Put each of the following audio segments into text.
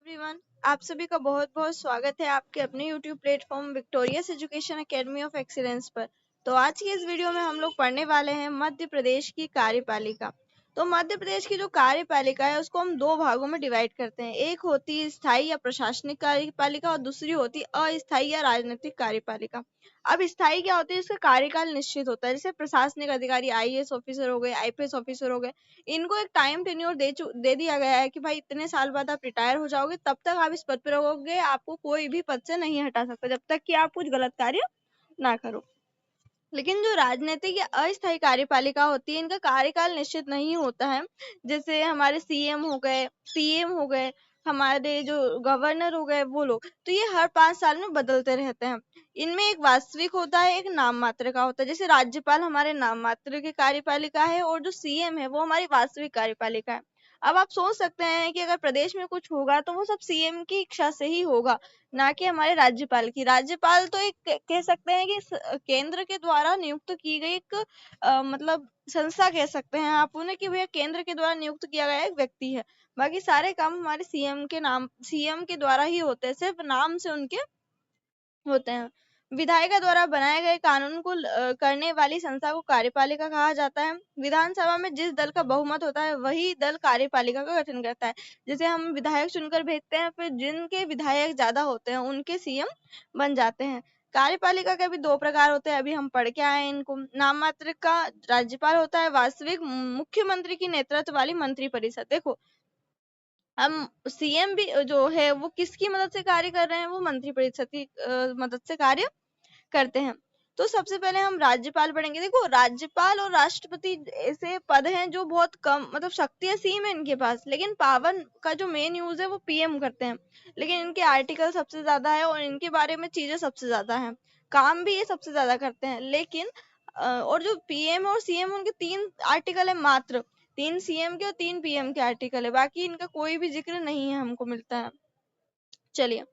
Everyone, आप सभी का बहुत बहुत स्वागत है आपके अपने YouTube platform victorious education academy of excellence पर। तो आज की इस वीडियो में हम लोग पढ़ने वाले हैं मध्य प्रदेश की कार्यपालिका। तो मध्य प्रदेश की जो कार्यपालिका है उसको हम दो भागों में डिवाइड करते हैं। एक होती है स्थायी या प्रशासनिक कार्यपालिका और दूसरी होती है अस्थायी या राजनीतिक कार्यपालिका। अब स्थायी क्या होती है? इसका कार्यकाल निश्चित होता है। जैसे प्रशासनिक अधिकारी IAS ऑफिसर हो गए, IPS ऑफिसर हो गए, इनको एक टाइम टेन्योर दे दिया गया है कि भाई इतने साल बाद आप रिटायर हो जाओगे, तब तक आप इस पद पर रहोगे, आपको कोई भी पद से नहीं हटा सकता जब तक कि आप कुछ गलत कार्य ना करो। लेकिन जो राजनीतिक या अस्थायी कार्यपालिका होती है, इनका कार्यकाल निश्चित नहीं होता है। जैसे हमारे CM हो गए, PM हो गए, हमारे जो गवर्नर हो गए, वो लोग तो ये हर 5 साल में बदलते रहते हैं। इनमें एक वास्तविक होता है, एक नाम मात्र का होता है। जैसे राज्यपाल हमारे नाम मात्र की कार्यपालिका है और जो CM है वो हमारी वास्तविक कार्यपालिका है। अब आप सोच सकते हैं कि अगर प्रदेश में कुछ होगा तो वो सब CM की इच्छा से ही होगा, ना कि हमारे राज्यपाल की। राज्यपाल तो एक कह सकते हैं कि केंद्र के द्वारा नियुक्त की गई एक मतलब संस्था कह सकते हैं आप उन्हें, कि भैया केंद्र के द्वारा नियुक्त किया गया एक व्यक्ति है। बाकी सारे काम हमारे CM के द्वारा ही होते हैं, सिर्फ नाम से उनके होते हैं। विधायिका द्वारा बनाए गए कानून को करने वाली संस्था को कार्यपालिका कहा जाता है। विधानसभा में जिस दल का बहुमत होता है वही दल कार्यपालिका का गठन करता है। जैसे हम विधायक चुनकर भेजते हैं, फिर जिनके विधायक ज्यादा होते हैं उनके CM बन जाते हैं। कार्यपालिका के भी दो प्रकार होते हैं, अभी हम पढ़ के आए हैं इनको। नाम मात्र का राज्यपाल होता है, वास्तविक मुख्यमंत्री की नेतृत्व वाली मंत्रिपरिषद। देखो, हम CM भी जो है वो किसकी मदद से कार्य कर रहे हैं? वो मंत्रिपरिषद की मदद से कार्य करते हैं। तो सबसे पहले हम राज्यपाल पढ़ेंगे। देखो, राज्यपाल और राष्ट्रपति ऐसे पद हैं जो बहुत कम, मतलब शक्तियां सीम है इनके पास, लेकिन पावर का जो मेन यूज है वो PM करते हैं। लेकिन इनके आर्टिकल सबसे ज्यादा है और इनके बारे में चीजें सबसे ज्यादा हैं, काम भी ये सबसे ज्यादा करते हैं। लेकिन और जो PM और CM उनके 3 आर्टिकल है मात्र, 3 CM के और 3 PM के आर्टिकल है, बाकी इनका कोई भी जिक्र नहीं है हमको मिलता है। चलिए,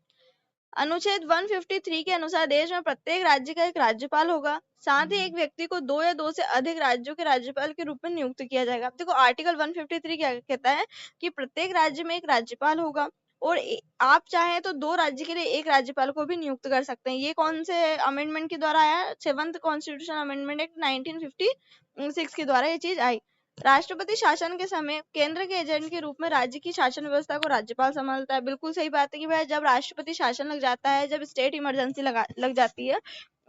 अनुच्छेद 153 के अनुसार देश में प्रत्येक राज्य का एक राज्यपाल होगा। साथ ही एक व्यक्ति को 2 या 2 से अधिक राज्यों के राज्यपाल के रूप में नियुक्त किया जाएगा। अब देखो, आर्टिकल 153 क्या कहता है कि प्रत्येक राज्य में एक राज्यपाल होगा और आप चाहें तो 2 राज्य के लिए एक राज्यपाल को भी नियुक्त कर सकते हैं। ये कौन से अमेंडमेंट के द्वारा आया? 7th कॉन्स्टिट्यूशन अमेंडमेंट एक्ट 1956 के द्वारा ये चीज आई। राष्ट्रपति शासन के समय केंद्र के एजेंट के रूप में राज्य की शासन व्यवस्था को राज्यपाल संभालता है। बिल्कुल सही बात है कि भाई जब राष्ट्रपति शासन लग जाता है, जब स्टेट इमरजेंसी लग जाती है,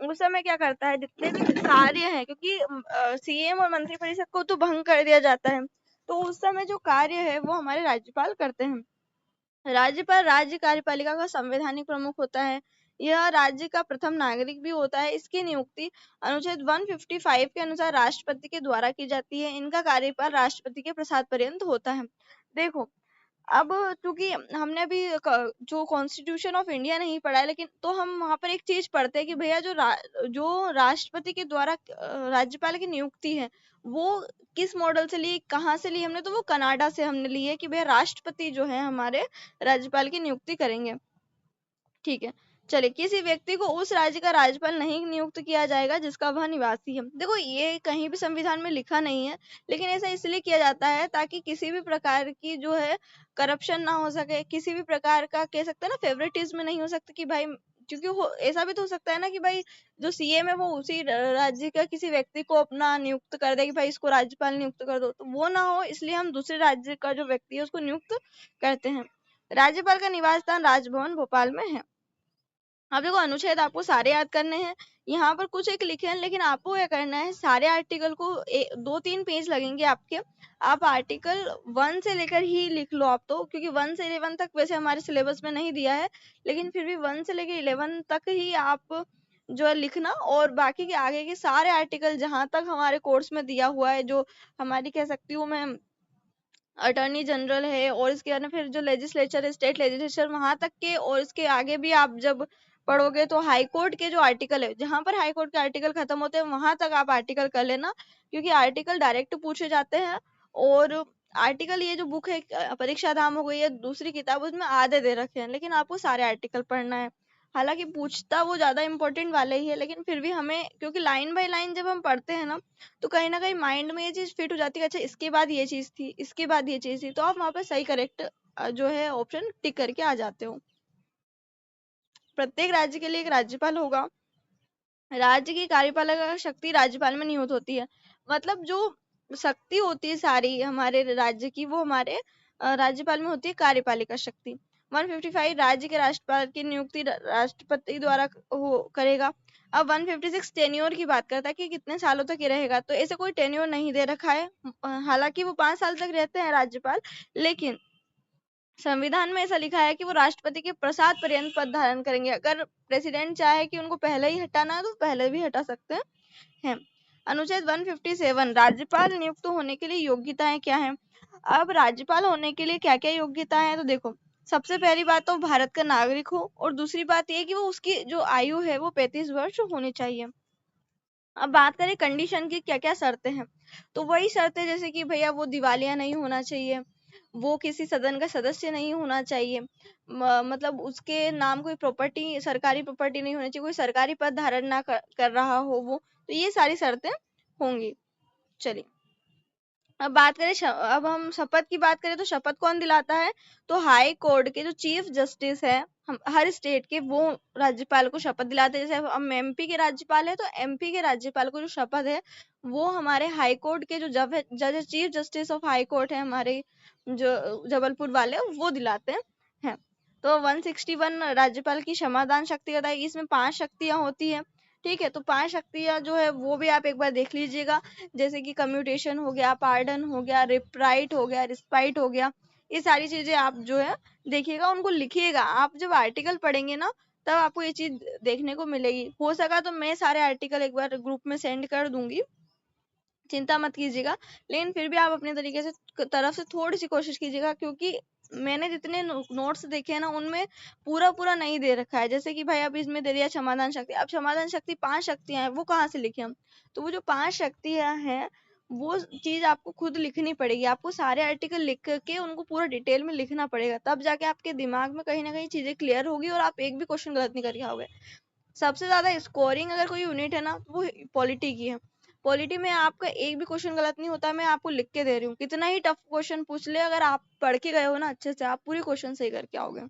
उस समय क्या करता है, जितने भी कार्य हैं, क्योंकि CM और मंत्रिपरिषद को तो भंग कर दिया जाता है, तो उस समय जो कार्य है वो हमारे राज्यपाल करते हैं। राज्यपाल राज्य कार्यपालिका का संवैधानिक प्रमुख होता है। यह राज्य का प्रथम नागरिक भी होता है। इसकी नियुक्ति अनुच्छेद 155 के अनुसार राष्ट्रपति के द्वारा की जाती है। इनका कार्यकाल राष्ट्रपति के प्रसाद पर्यंत होता है। देखो, अब चूंकि हमने अभी जो कॉन्स्टिट्यूशन ऑफ इंडिया नहीं पढ़ा है, लेकिन तो हम वहां पर एक चीज पढ़ते हैं कि भैया जो राष्ट्रपति के द्वारा राज्यपाल की नियुक्ति है वो किस मॉडल से ली, कहाँ से ली हमने? तो वो कनाडा से हमने ली है कि भैया राष्ट्रपति जो है हमारे राज्यपाल की नियुक्ति करेंगे। ठीक है, चलिए, किसी व्यक्ति को उस राज्य का राज्यपाल नहीं नियुक्त किया जाएगा जिसका वह निवासी है। देखो, ये कहीं भी संविधान में लिखा नहीं है, लेकिन ऐसा इसलिए किया जाता है ताकि किसी भी प्रकार की जो है करप्शन ना हो सके, किसी भी प्रकार का कह सकते हैं ना फेवरेटिज्म नहीं हो सकता कि भाई, क्योंकि ऐसा भी तो हो सकता है ना कि भाई जो CM है वो उसी राज्य का किसी व्यक्ति को अपना नियुक्त कर दे कि भाई इसको राज्यपाल नियुक्त कर दो, तो वो ना हो, इसलिए हम दूसरे राज्य का जो व्यक्ति है उसको नियुक्त करते हैं। राज्यपाल का निवास स्थान राजभवन भोपाल में है। अब देखो, अनुच्छेद आपको सारे याद करने हैं। यहाँ पर कुछ एक लिखे हैं, लेकिन आपको क्या करना है, सारे आर्टिकल को 2-3 पेज लगेंगे आपके। आप आर्टिकल 1 से लेकर ही लिख लो आप तो, क्योंकि 1 से 11 तक वैसे हमारे सिलेबस में नहीं दिया है, लेकिन फिर भी 1 से लेकर 11 तक ही आप जो है लिखना, और बाकी के आगे के सारे आर्टिकल जहां तक हमारे कोर्स में दिया हुआ है, जो हमारी कह सकती हूँ मैं अटॉर्नी जनरल है, और इसके बाद फिर जो लेजिस्लेचर है, स्टेट लेजिस्लेचर, वहां तक के, और इसके आगे भी आप जब पढ़ोगे तो हाई कोर्ट के जो आर्टिकल है, जहां पर हाई कोर्ट के आर्टिकल खत्म होते हैं वहां तक आप आर्टिकल कर लेना, क्योंकि आर्टिकल डायरेक्ट पूछे जाते हैं। और आर्टिकल, ये जो बुक है परीक्षा धाम हो गई है दूसरी किताब, उसमें आधे दे रखे हैं, लेकिन आपको सारे आर्टिकल पढ़ना है। हालांकि पूछता वो ज्यादा इंपॉर्टेंट वाले ही है, लेकिन फिर भी हमें, क्योंकि लाइन बाय लाइन जब हम पढ़ते हैं ना, तो कहीं ना कहीं माइंड में ये चीज फिट हो जाती है, अच्छा इसके बाद ये चीज थी, इसके बाद ये चीज थी, तो आप वहां पर सही करेक्ट जो है ऑप्शन टिक करके आ जाते हो। प्रत्येक राज्य के लिए एक राज्यपाल होगा। राज्य की कार्यपालक शक्ति राज्यपाल में निहित होती है। मतलब जो शक्ति होती है सारी हमारे राज्य की, वो हमारे राज्यपाल में होती है कार्यपालिका शक्ति। 155 राज्य के राज्यपाल की नियुक्ति राष्ट्रपति द्वारा हो करेगा। अब 156 टेन्योर की बात करता है कि कितने सालों तक ये रहेगा, तो ऐसे कोई टेन्योर नहीं दे रखा है। हालांकि वो 5 साल तक रहते हैं राज्यपाल, लेकिन संविधान में ऐसा लिखा है कि वो राष्ट्रपति के प्रसाद पर्यंत पद धारण करेंगे। अगर प्रेसिडेंट चाहे कि उनको पहले ही हटाना है तो पहले भी हटा सकते हैं। अनुच्छेद 157 राज्यपाल नियुक्त होने के लिए योग्यताएं क्या हैं। अब राज्यपाल होने के लिए क्या क्या योग्यताएं हैं, तो देखो, सबसे पहली बात तो भारत का नागरिक हो, और दूसरी बात ये कि वो उसकी जो आयु है वो 35 वर्ष होनी चाहिए। अब बात करें कंडीशन की, क्या क्या शर्तें हैं, तो वही शर्तें जैसे कि भैया वो दिवालिया नहीं होना चाहिए, वो किसी सदन का सदस्य नहीं होना चाहिए, मतलब उसके नाम कोई प्रॉपर्टी, सरकारी प्रॉपर्टी नहीं होनी चाहिए, कोई सरकारी पद धारण ना कर रहा हो वो, तो ये सारी शर्तें होंगी। चलिए अब बात करें अब हम शपथ की बात करें तो शपथ कौन दिलाता है, तो हाई कोर्ट के जो चीफ जस्टिस है हम हर स्टेट के, वो राज्यपाल को शपथ दिलाते हैं। जैसे हम एमपी के राज्यपाल है तो एमपी के राज्यपाल को जो शपथ है वो हमारे हाई कोर्ट के जो जज chief justice of high court है हमारे जो जबलपुर वाले, वो दिलाते हैं। तो 161 राज्यपाल की क्षमादान शक्ति होता है, इसमें 5 शक्तियां होती है। ठीक है, तो 5 शक्तियां जो है वो भी आप एक बार देख लीजिएगा, जैसे कि कम्यूटेशन हो गया, पार्डन हो गया, रिप्राइट हो गया, रिस्पाइट हो गया, ये सारी चीजें आप जो है देखिएगा, उनको लिखिएगा। आप जब आर्टिकल पढ़ेंगे ना तब आपको ये चीज देखने को मिलेगी। हो सका तो मैं सारे आर्टिकल एक बार ग्रुप में सेंड कर दूंगी, चिंता मत कीजिएगा, लेकिन फिर भी आप अपने तरीके से तरफ से थोड़ी सी कोशिश कीजिएगा, क्योंकि मैंने जितने नोट्स देखे हैं ना उनमें पूरा पूरा नहीं दे रखा है। जैसे कि भाई अब इसमें दे दिया क्षमादान शक्ति, अब क्षमादान शक्ति 5 शक्तियां हैं, वो कहाँ से लिखे हम, तो वो जो 5 शक्तियां हैं वो चीज आपको खुद लिखनी पड़ेगी। आपको सारे आर्टिकल लिख के उनको पूरा डिटेल में लिखना पड़ेगा, तब जाके आपके दिमाग में कहीं ना कहीं चीजें क्लियर होगी और आप एक भी क्वेश्चन गलत नहीं करके आओगे। सबसे ज्यादा स्कोरिंग अगर कोई यूनिट है ना वो पॉलिटी की है। पॉलिटी में आपका एक भी क्वेश्चन गलत नहीं होता, मैं आपको लिख के दे रही हूँ, कितना ही टफ क्वेश्चन पूछ ले, अगर आप पढ़ के गए हो ना अच्छे से, आप पूरी क्वेश्चन सही करके आओगे।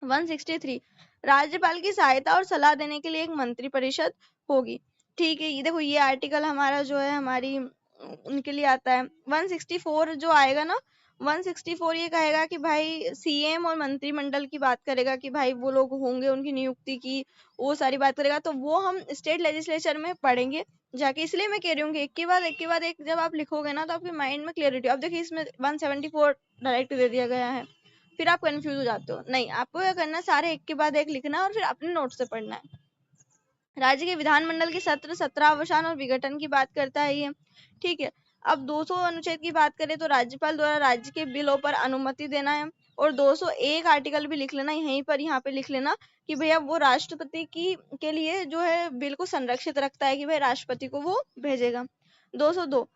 163 राज्यपाल की सहायता और सलाह देने के लिए एक मंत्री परिषद होगी। ठीक है, ये देखो ये आर्टिकल हमारा जो है हमारी उनके लिए आता है। 164 जो आएगा ना, 164 ये कहेगा कि भाई सीएम और मंत्रिमंडल की बात करेगा कि भाई वो लोग होंगे, उनकी नियुक्ति की वो सारी बात करेगा, तो वो हम स्टेट लेजिस्लेचर में पढ़ेंगे जाके। इसलिए मैं कह रही हूँ कि एक के बाद एक जब आप लिखोगे ना तो आपके माइंड में क्लियरिटी। अब देखिए इसमें 174 डायरेक्ट दे दिया गया है, फिर आप कंफ्यूज हो जाते हो। नहीं, आपको क्या करना है, सारे एक के बाद एक लिखना है और फिर अपने नोट से पढ़ना है। राज्य के विधानमंडल के सत्र सत्रावसान और विघटन की बात करता है ये। ठीक है, अब 200 अनुच्छेद की बात करें तो राज्यपाल द्वारा राज्य के बिलों पर अनुमति देना है। और 201 आर्टिकल भी लिख लेना, यहीं पर यहाँ पे लिख लेना कि भैया वो राष्ट्रपति की के लिए जो है बिल को संरक्षित रखता है कि भाई राष्ट्रपति को वो भेजेगा। 202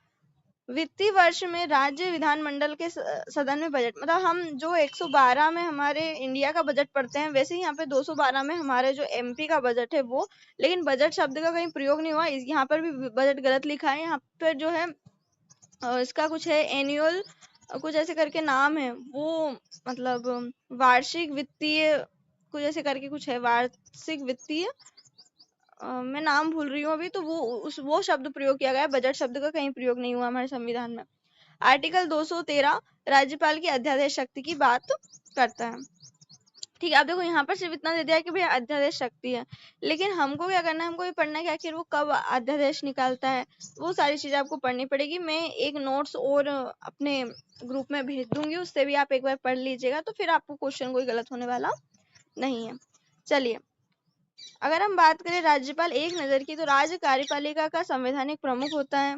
वित्तीय वर्ष में राज्य विधानमंडल के सदन में बजट, मतलब हम जो 112 में हमारे इंडिया का बजट पढ़ते हैं वैसे ही यहाँ पे 212 में हमारे जो एमपी का बजट है वो, लेकिन बजट शब्द का कहीं प्रयोग नहीं हुआ, यहाँ पर भी बजट गलत लिखा है। यहाँ पर जो है इसका कुछ है एनुअल कुछ ऐसे करके नाम है वो, मतलब वार्षिक वित्तीय कुछ ऐसे करके कुछ है, वार्षिक वित्तीय मैं नाम भूल रही हूँ अभी, तो वो शब्द प्रयोग किया गया है, बजट शब्द का कहीं प्रयोग नहीं हुआ हमारे संविधान में। आर्टिकल 213 राज्यपाल की अध्यादेश शक्ति की बात करता है। ठीक है, अब देखो यहाँ पर सिर्फ इतना दे दिया है कि भाई अध्यादेश शक्ति है, लेकिन हमको क्या करना है, हमको ये पढ़ना है कि आखिर वो कब अध्यादेश निकालता है, वो सारी चीजें आपको पढ़नी पड़ेगी। मैं एक नोट्स और अपने ग्रुप में भेज दूंगी, उससे भी आप एक बार पढ़ लीजिएगा, तो फिर आपको क्वेश्चन कोई गलत होने वाला नहीं है। चलिए अगर हम बात करें राज्यपाल एक नजर की, तो राज्य कार्यपालिका का संवैधानिक प्रमुख होता है।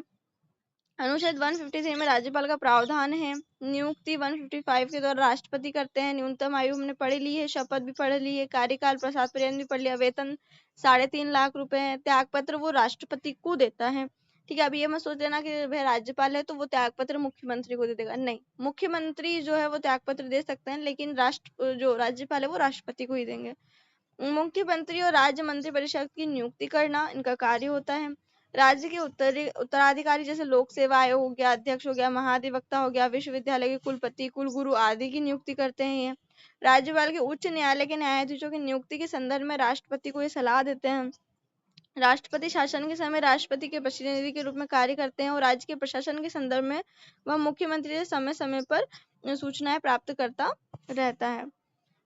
अनुच्छेद 153 में राज्यपाल का प्रावधान है। नियुक्ति 155 के द्वारा राष्ट्रपति करते हैं। न्यूनतम आयु हमने पढ़ ली है, शपथ भी पढ़ ली है, कार्यकाल प्रसाद पर्यंत भी पढ़ लिया, वेतन 3.5 लाख रुपए है, त्याग पत्र वो राष्ट्रपति को देता है। ठीक है, अब ये मत सोच लेना कि भाई राज्यपाल है तो वो त्याग पत्र मुख्यमंत्री को दे देगा, नहीं, मुख्यमंत्री जो है वो त्याग पत्र दे सकते हैं, लेकिन जो राज्यपाल है वो राष्ट्रपति को ही देंगे। मुख्यमंत्री और राज्य मंत्रिपरिषद की नियुक्ति करना इनका कार्य होता है। राज्य के उत्तराधिकारी जैसे लोक सेवा आयोग हो गया, अध्यक्ष हो गया, महाधिवक्ता हो गया, विश्वविद्यालय के कुलपति, कुलगुरु आदि की नियुक्ति करते हैं ये। राज्यपाल के उच्च न्यायालय के न्यायाधीशों की नियुक्ति के संदर्भ में राष्ट्रपति को ये सलाह देते हैं। राष्ट्रपति शासन के समय राष्ट्रपति के प्रतिनिधि के रूप में कार्य करते हैं और राज्य के प्रशासन के संदर्भ में वह मुख्यमंत्री से समय समय पर सूचनाएं प्राप्त करता रहता है।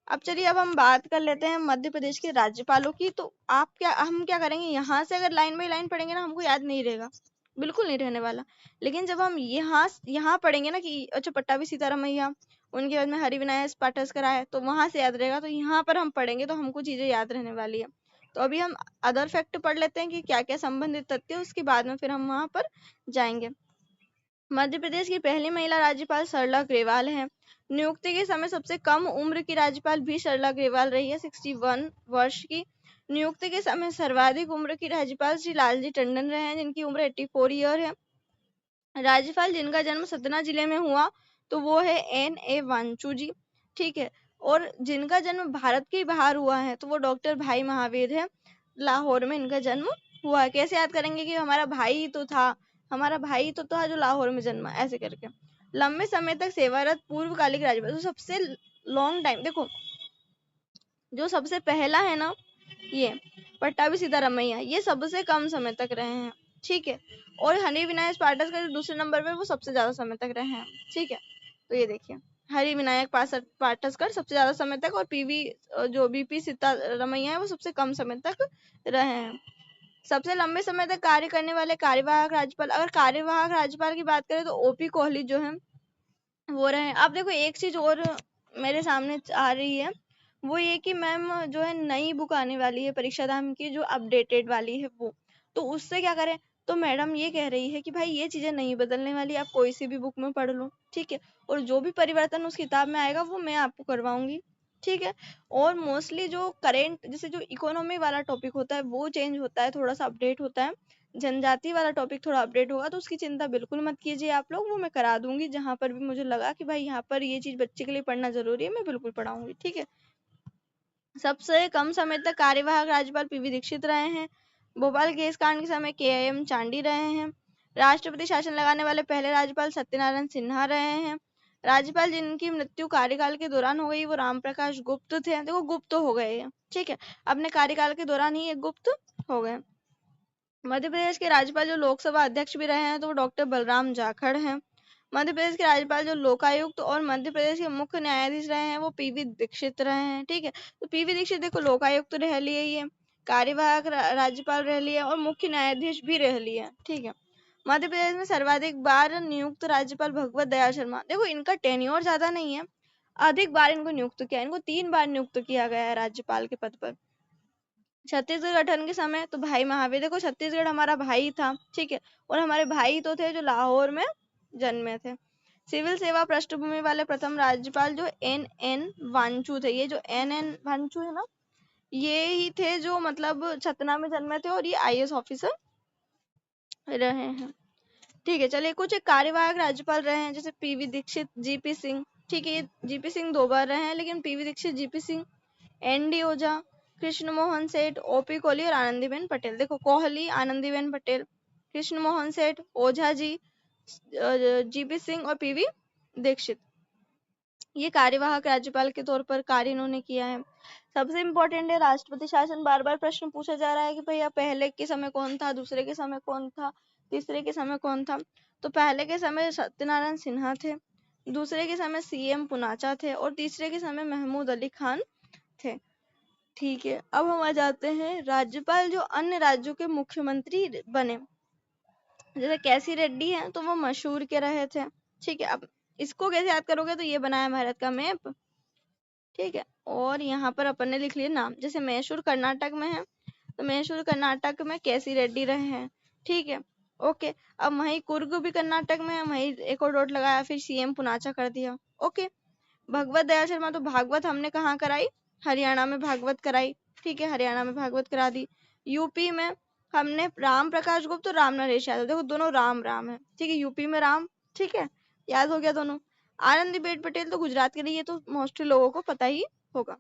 अब चलिए, अब हम बात कर लेते हैं मध्य प्रदेश के राज्यपालों की। तो हम क्या करेंगे, यहाँ से अगर लाइन बाई लाइन पढ़ेंगे ना, हमको याद नहीं रहेगा, बिल्कुल नहीं रहने वाला। लेकिन जब हम यहाँ पढ़ेंगे ना कि अच्छा पट्टाभी सीतारामैया, उनके बाद में हरिविनायक पाटस्कर आए, तो वहां से याद रहेगा। तो यहाँ पर हम पढ़ेंगे तो हमको चीजें याद रहने वाली है। तो अभी हम अदर फैक्ट पढ़ लेते हैं कि क्या क्या संबंधित तथ्य, उसके बाद में फिर हम वहां पर जाएंगे। मध्य प्रदेश की पहली महिला राज्यपाल सरला ग्रेवाल है। नियुक्ति के समय सबसे कम उम्र की राज्यपाल भी सरला ग्रेवाल रही है, 61 वर्ष की। नियुक्ति के समय सर्वाधिक उम्र की राज्यपाल श्री लालजी टंडन रहे हैं, जिनकी उम्र 84 ईयर है। राज्यपाल जिनका जन्म सतना जिले में हुआ तो वो है N.A. वांचू जी, ठीक है। और जिनका जन्म भारत के बाहर हुआ है तो वो डॉक्टर भाई महावीर है, लाहौर में इनका जन्म हुआ है। कैसे याद करेंगे कि हमारा भाई तो था जो लाहौर में जन्मा, ऐसे करके। लंबे समय तक सेवारत पूर्वकालिक राज्यपाल, तो सबसे लॉन्ग टाइम देखो, जो सबसे पहला है ना ये पट्टाभी सीतारामैया, ये सबसे कम समय तक रहे हैं, ठीक है। और हरिविनायक पाटस्कर जो दूसरे नंबर पे, वो सबसे ज्यादा समय तक रहे हैं, ठीक है। तो ये देखिए, हरिविनायक पाटस्कर सबसे ज्यादा समय तक, और जो बीपी सीतारामैया है वो सबसे कम समय तक रहे हैं। सबसे लंबे समय तक कार्य करने वाले कार्यवाहक राज्यपाल, अगर कार्यवाहक राज्यपाल की बात करें तो ओपी कोहली जो है वो रहे। अब देखो एक चीज और मेरे सामने आ रही है, वो ये कि मैम जो है नई बुक आने वाली है परीक्षा धाम की, जो अपडेटेड वाली है वो, तो उससे क्या करें। तो मैडम ये कह रही है कि भाई ये चीजें नहीं बदलने वाली, आप कोई सी भी बुक में पढ़ लो, ठीक है। और जो भी परिवर्तन उस किताब में आएगा वो मैं आपको करवाऊंगी, ठीक है। और मोस्टली जो करेंट, जैसे जो इकोनॉमी वाला टॉपिक होता है वो चेंज होता है, थोड़ा सा अपडेट होता है। जनजाति वाला टॉपिक थोड़ा अपडेट होगा, तो उसकी चिंता बिल्कुल मत कीजिए आप लोग, वो मैं करा दूंगी। जहां पर भी मुझे लगा कि भाई यहाँ पर ये चीज बच्चे के लिए पढ़ना जरूरी है, मैं बिल्कुल पढ़ाऊंगी, ठीक है। सबसे कम समय तक कार्यवाहक राज्यपाल पीवी दीक्षित रहे हैं। भोपाल केस कांड के समय KIM चांडी रहे हैं। राष्ट्रपति शासन लगाने वाले पहले राज्यपाल सत्यनारायण सिन्हा रहे हैं। राज्यपाल जिनकी मृत्यु कार्यकाल के दौरान हो गई वो राम प्रकाश गुप्त थे। देखो गुप्त तो हो गए हैं, ठीक है, अपने कार्यकाल के दौरान ही ये गुप्त हो गए। मध्य प्रदेश के राज्यपाल जो लोकसभा अध्यक्ष भी रहे हैं तो वो डॉक्टर बलराम जाखड़ हैं। मध्य प्रदेश के राज्यपाल जो लोकायुक्त और मध्य प्रदेश के मुख्य न्यायाधीश रहे हैं वो पीवी दीक्षित रहे हैं, ठीक है। तो पीवी दीक्षित देखो लोकायुक्त रह लिए, ये कार्यवाहक राज्यपाल रह लिए और मुख्य न्यायाधीश भी रह लिए, ठीक है। मध्य प्रदेश में सर्वाधिक बार नियुक्त राज्यपाल भगवत दयाल शर्मा, देखो इनका टेन्योर ज्यादा नहीं है, अधिक बार इनको नियुक्त किया, इनको 3 बार नियुक्त किया गया है राज्यपाल के पद पर। छत्तीसगढ़ गठन के समय तो भाई महावीर, देखो छत्तीसगढ़ हमारा भाई था, ठीक है, और हमारे भाई तो थे जो लाहौर में जन्मे थे। सिविल सेवा पृष्ठभूमि वाले प्रथम राज्यपाल जो N.N. वांचू थे, ये जो N.N. वांचू है ना, ये ही थे जो मतलब छतना में जन्मे थे और ये IAS ऑफिसर रहे हैं, ठीक है। चलिए, कुछ एक कार्यवाहक राज्यपाल रहे हैं जैसे पीवी दीक्षित, जीपी सिंह, ठीक है, ये जीपी सिंह 2 बार रहे हैं, लेकिन P V Dikshit, G P Singh, ND Ojha, Krishna Mohan Seth, OP Kohli और आनंदीबेन पटेल। देखो कोहली, आनंदीबेन पटेल, कृष्ण मोहन सेठ, ओझा जी, जीपी सिंह और पीवी दीक्षित, ये कार्यवाहक राज्यपाल के तौर पर कार्य इन्होंने किया है। सबसे इम्पोर्टेंट है राष्ट्रपति शासन। बार बार प्रश्न पूछा जा रहा है कि भैया पहले के समय कौन था, दूसरे के समय कौन था, तीसरे के समय कौन था। तो पहले के समय सत्यनारायण सिन्हा थे, दूसरे के समय CM पुनाचा थे और तीसरे के समय महमूद अली खान थे, ठीक है। अब हम आ जाते हैं राज्यपाल जो अन्य राज्यों के मुख्यमंत्री बने। जैसे कैसी रेड्डी है तो वो मशहूर के रहे थे, ठीक है। अब इसको कैसे याद करोगे, तो ये बनाया भारत का मैप, ठीक है। और यहाँ पर अपन ने लिख लिया नाम, जैसे मैसूर कर्नाटक में है तो मैसूर कर्नाटक में कैसी रेड्डी रहे हैं, ठीक है, ओके। अब वही कुर्ग भी कर्नाटक में है, वही एक और डॉट लगाया, फिर CM पुनाचा कर दिया, ओके। भगवत दयाल शर्मा तो भागवत हमने कहाँ कराई, हरियाणा में भागवत कराई, ठीक है, हरियाणा में भागवत करा दी। यूपी में हमने राम प्रकाश गुप्त और राम नरेश यादव, देखो दोनों राम राम है, ठीक है, यूपी में राम, ठीक है, याद हो गया दोनों। आनंदीबेन पटेल तो गुजरात के लिए, ये तो मोस्टली लोगों को पता ही होगा।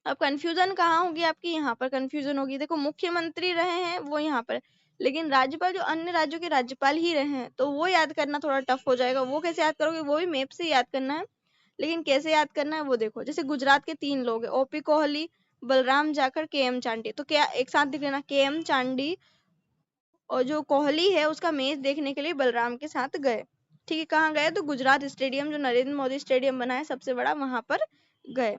अब कंफ्यूजन कहाँ होगी आपकी, यहाँ पर कंफ्यूजन होगी। देखो मुख्यमंत्री रहे हैं वो यहाँ पर लेकिन राज्यपाल जो अन्य राज्यों के राज्यपाल ही रहे हैं, तो वो याद करना थोड़ा टफ हो जाएगा। वो कैसे याद करोगे, वो भी मैप से याद करना है, लेकिन कैसे याद करना है वो देखो। जैसे गुजरात के 3 लोग हैं, ओपी कोहली, बलराम जाखड़, केएम चांडी। तो क्या एक साथ लिख लेना, केएम चांडी और जो कोहली है उसका मैच देखने के लिए बलराम के साथ गए। ठीक है, कहाँ गए, तो गुजरात स्टेडियम जो नरेंद्र मोदी स्टेडियम बना है सबसे बड़ा, वहां पर गए।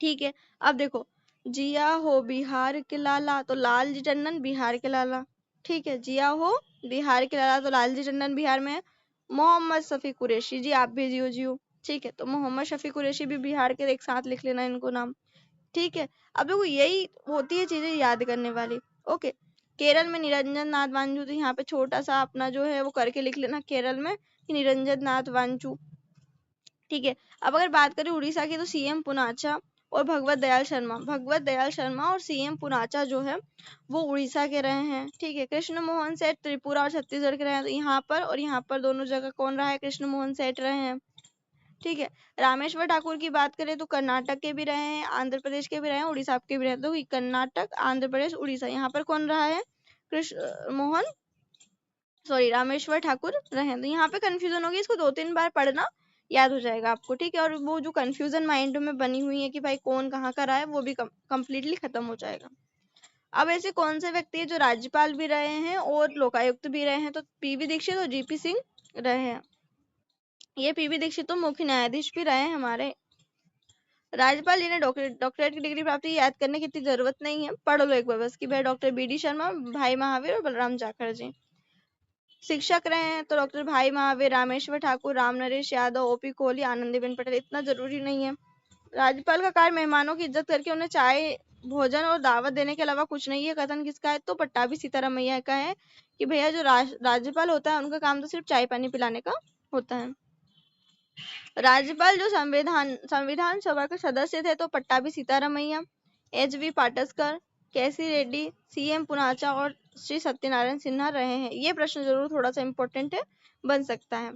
ठीक है, अब देखो, जिया हो बिहार के लाला, तो लालजी टंडन बिहार के लाला। ठीक है, जिया हो बिहार के लाला, तो लालजी टंडन बिहार में है। मोहम्मद शफी कुरैशी, जी आप भी जियो जियो। ठीक है, तो मोहम्मद शफी कुरैशी भी बिहार के, एक साथ लिख लेना इनको नाम। ठीक है, अब देखो यही होती है चीजें याद करने वाली। ओके, केरल में निरंजन नाथ वांचू, तो यहाँ पे छोटा सा अपना जो है वो करके लिख लेना केरल में कि निरंजन नाथ वांचू। ठीक है, अब अगर बात करें उड़ीसा की, तो सीएम पुनाचा और भगवत दयाल शर्मा। भगवत दयाल शर्मा और सीएम पुनाचा जो है वो उड़ीसा के रहे हैं। ठीक है, कृष्ण मोहन सेठ त्रिपुरा और छत्तीसगढ़ के रहे हैं। तो यहाँ पर और यहाँ पर दोनों जगह कौन रहा है, कृष्ण मोहन सेठ रहे हैं। ठीक है, रामेश्वर ठाकुर की बात करें तो कर्नाटक के भी रहे हैं, आंध्र प्रदेश के भी रहे हैं, उड़ीसा के भी रहे हैं। तो कर्नाटक, आंध्र प्रदेश, उड़ीसा, यहाँ पर कौन रहा है, कृष्ण मोहन, सॉरी रामेश्वर ठाकुर रहे हैं। तो यहाँ पे कंफ्यूजन होगी, इसको 2-3 बार पढ़ना, याद हो जाएगा आपको। ठीक है, और वो जो कंफ्यूजन माइंड में बनी हुई है कि भाई कौन कहाँ का रहा है, वो भी कंप्लीटली खत्म हो जाएगा। अब ऐसे कौन से व्यक्ति है जो राज्यपाल भी रहे हैं और लोकायुक्त भी रहे हैं, तो पीवी दीक्षित और जीपी सिंह रहे हैं। ये पीवी दीक्षित तो मुख्य न्यायाधीश भी रहे हैं हमारे। राज्यपाल जिन्हें डॉक्टरेट की डिग्री प्राप्त की, याद करने की इतनी जरूरत नहीं है, पढ़ लो एक बार बस कि भाई डॉक्टर बी.डी. शर्मा, भाई महावीर और बलराम जाखड़ जी। शिक्षक रहे हैं तो डॉक्टर भाई महावीर, रामेश्वर ठाकुर, राम नरेश यादव, ओपी कोहली, आनंदीबेन पटेल। इतना जरूरी नहीं है। राज्यपाल का कार्य मेहमानों की इज्जत करके उन्हें चाय, भोजन और दावत देने के अलावा कुछ नहीं है। कथन किसका है, तो पट्टाभी सीतारामैया का है कि भैया जो राज्यपाल होता है उनका काम तो सिर्फ चाय पानी पिलाने का होता है। राज्यपाल जो संविधान सभा के सदस्य थे तो पट्टाभी सीतारामैया, एच.वी. पाटस्कर, केसी रेड्डी, सीएम पुनाचा और श्री सत्यनारायण सिन्हा रहे हैं। ये प्रश्न जरूर थोड़ा सा इम्पोर्टेंट है, बन सकता है।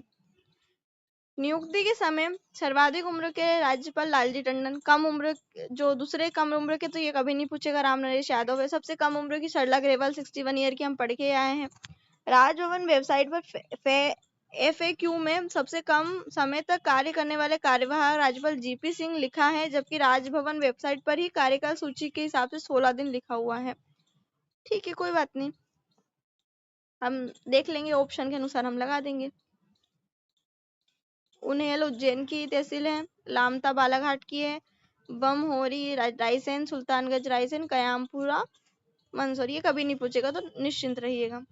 नियुक्ति के समय सर्वाधिक उम्र के राज्यपाल लालजी टंडन, कम उम्र जो दूसरे कम उम्र के, तो ये कभी नहीं पूछेगा, राम नरेश यादव है। सबसे कम उम्र की सरला ग्रेवाल 61 ईयर की, हम पढ़ के आए हैं। राजभवन वेबसाइट पर FAQ में सबसे कम समय तक कार्य करने वाले कार्यवाहक राज्यपाल जीपी सिंह लिखा है, जबकि राजभवन वेबसाइट पर ही कार्यकाल सूची के हिसाब से 16 दिन लिखा हुआ है। ठीक है, कोई बात नहीं, हम देख लेंगे, ऑप्शन के अनुसार हम लगा देंगे। उन्हेल उज्जैन की तहसील है, लामता बालाघाट की है, बमहोरी रायसेन, सुल्तानगंज रायसेन, कयामपुरा मंदसौर। ये कभी नहीं पूछेगा, तो निश्चिंत रहिएगा।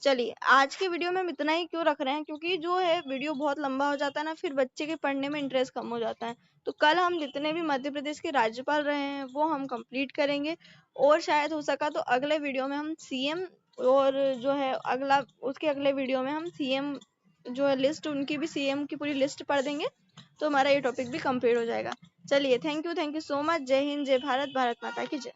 चलिए, आज की वीडियो में हम इतना ही क्यों रख रहे हैं, क्योंकि जो है वीडियो बहुत लंबा हो जाता है ना, फिर बच्चे के पढ़ने में इंटरेस्ट कम हो जाता है। तो कल हम जितने भी मध्य प्रदेश के राज्यपाल रहे हैं वो हम कंप्लीट करेंगे, और शायद हो सका तो अगले वीडियो में हम सीएम, और जो है अगला उसके अगले वीडियो में हम सीएम जो है लिस्ट, उनकी भी सीएम की पूरी लिस्ट पढ़ देंगे, तो हमारा ये टॉपिक भी कंप्लीट हो जाएगा। चलिए, थैंक यू सो मच। जय हिंद, जय भारत, भारत माता की जय।